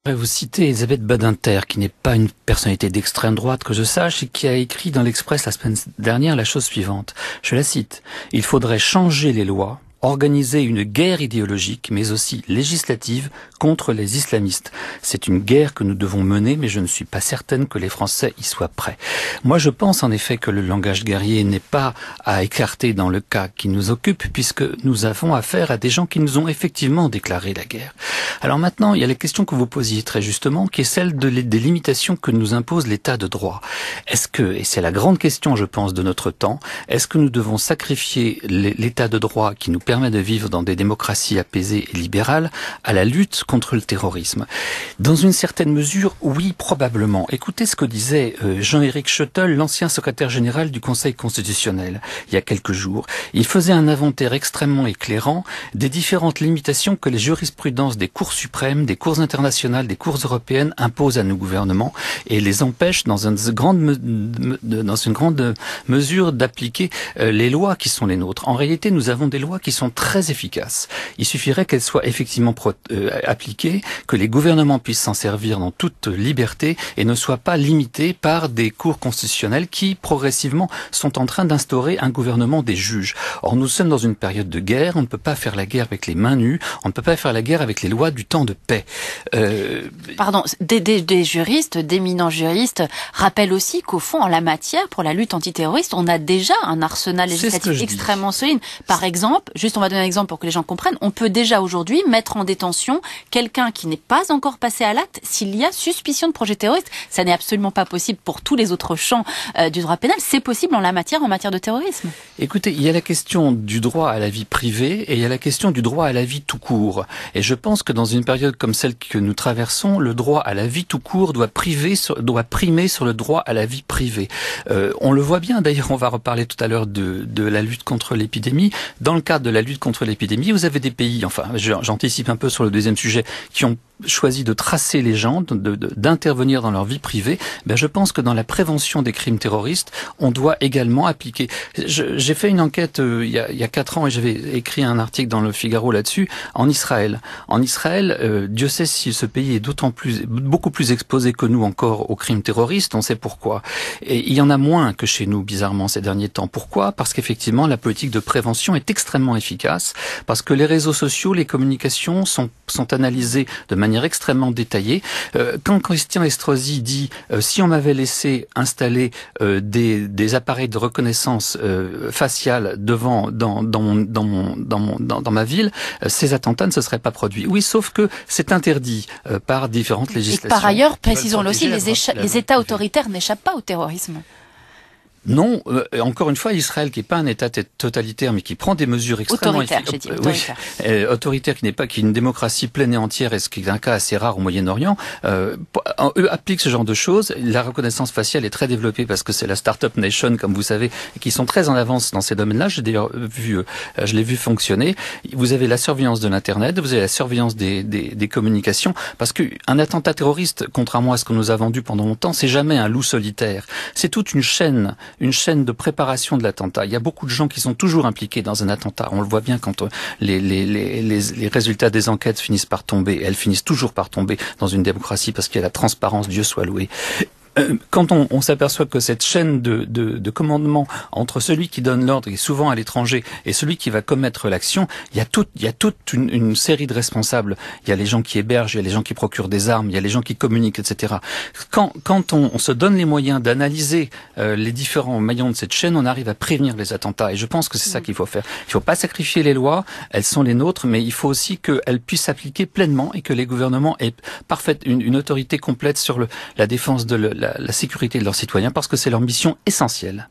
Je voudrais vous citer Elisabeth Badinter, qui n'est pas une personnalité d'extrême droite que je sache, et qui a écrit dans l'Express la semaine dernière la chose suivante. Je la cite. « Il faudrait changer les lois, organiser une guerre idéologique, mais aussi législative, contre les islamistes. C'est une guerre que nous devons mener, mais je ne suis pas certaine que les Français y soient prêts. » Moi, je pense en effet que le langage guerrier n'est pas à écarter dans le cas qui nous occupe, puisque nous avons affaire à des gens qui nous ont effectivement déclaré la guerre. Alors maintenant, il y a la question que vous posiez très justement, qui est celle des limitations que nous impose l'état de droit. Est-ce que, et c'est la grande question, je pense, de notre temps, est-ce que nous devons sacrifier l'état de droit qui nous permet de vivre dans des démocraties apaisées et libérales à la lutte contre le terrorisme? Dans une certaine mesure, oui, probablement. Écoutez ce que disait Jean-Éric Schoettl, l'ancien secrétaire général du Conseil constitutionnel, il y a quelques jours. Il faisait un inventaire extrêmement éclairant des différentes limitations que les jurisprudences des cours suprêmes, des cours internationales, des cours européennes imposent à nos gouvernements et les empêchent dans une grande mesure d'appliquer les lois qui sont les nôtres. En réalité, nous avons des lois qui sont très efficaces. Il suffirait qu'elles soient effectivement appliquées, que les gouvernements puissent s'en servir dans toute liberté et ne soient pas limités par des cours constitutionnels qui, progressivement, sont en train d'instaurer un gouvernement des juges. Or, nous sommes dans une période de guerre, on ne peut pas faire la guerre avec les mains nues, on ne peut pas faire la guerre avec les lois du temps de paix. Pardon, des juristes, d'éminents juristes, rappellent aussi qu'au fond, en la matière, pour la lutte antiterroriste, on a déjà un arsenal législatif extrêmement solide. Par exemple, juste on va donner un exemple pour que les gens comprennent, on peut déjà aujourd'hui mettre en détention quelqu'un qui n'est pas encore passé à l'acte s'il y a suspicion de projet terroriste. Ça n'est absolument pas possible pour tous les autres champs du droit pénal. C'est possible en matière de terrorisme. Écoutez, il y a la question du droit à la vie privée et il y a la question du droit à la vie tout court. Et je pense que dans une période comme celle que nous traversons, le droit à la vie tout court doit primer sur le droit à la vie privée. On le voit bien, d'ailleurs on va reparler tout à l'heure de la lutte contre l'épidémie. Dans le cadre de la lutte contre l'épidémie, vous avez des pays, enfin j'anticipe un peu sur le deuxième sujet, qui ont choisi de tracer les gens, d'intervenir dans leur vie privée. Ben, je pense que dans la prévention des crimes terroristes, on doit également appliquer. J'ai fait une enquête il y a 4 ans et j'avais écrit un article dans le Figaro là-dessus, en Israël. En Israël, Dieu sait si ce pays est beaucoup plus exposé que nous encore aux crimes terroristes, on sait pourquoi. Et il y en a moins que chez nous, bizarrement, ces derniers temps. Pourquoi? Parce qu'effectivement, la politique de prévention est extrêmement efficace, parce que les réseaux sociaux, les communications sont analysées de manière extrêmement détaillée. Quand Christian Estrosi dit si on m'avait laissé installer des appareils de reconnaissance faciale dans ma ville, ces attentats ne se seraient pas produits. Oui, sauf que c'est interdit par différentes législations. Et par ailleurs, précisons-le aussi, les États autoritaires n'échappent pas au terrorisme. Non, encore une fois, Israël, qui n'est pas un État totalitaire, mais qui prend des mesures extrêmement autoritaire, autoritaire, qui est une démocratie pleine et entière, et ce qui est un cas assez rare au Moyen-Orient, eux appliquent ce genre de choses. La reconnaissance faciale est très développée parce que c'est la Startup Nation, comme vous savez, et qui sont très en avance dans ces domaines-là. J'ai d'ailleurs je l'ai vu fonctionner. Vous avez la surveillance de l'Internet, vous avez la surveillance des communications, parce qu'un attentat terroriste, contrairement à ce qu'on nous a vendu pendant longtemps, c'est jamais un loup solitaire. C'est toute une chaîne de préparation de l'attentat. Il y a beaucoup de gens qui sont toujours impliqués dans un attentat. On le voit bien quand les résultats des enquêtes finissent par tomber. Et elles finissent toujours par tomber dans une démocratie parce qu'il y a la transparence, Dieu soit loué. Quand on s'aperçoit que cette chaîne de commandement entre celui qui donne l'ordre, et souvent à l'étranger, et celui qui va commettre l'action, il y a toute une série de responsables. Il y a les gens qui hébergent, il y a les gens qui procurent des armes, il y a les gens qui communiquent, etc. Quand on se donne les moyens d'analyser les différents maillons de cette chaîne, on arrive à prévenir les attentats. Et je pense que c'est ça qu'il faut faire. Il ne faut pas sacrifier les lois, elles sont les nôtres, mais il faut aussi qu'elles puissent s'appliquer pleinement et que les gouvernements aient une autorité complète sur la défense de la sécurité de leurs citoyens, parce que c'est leur mission essentielle.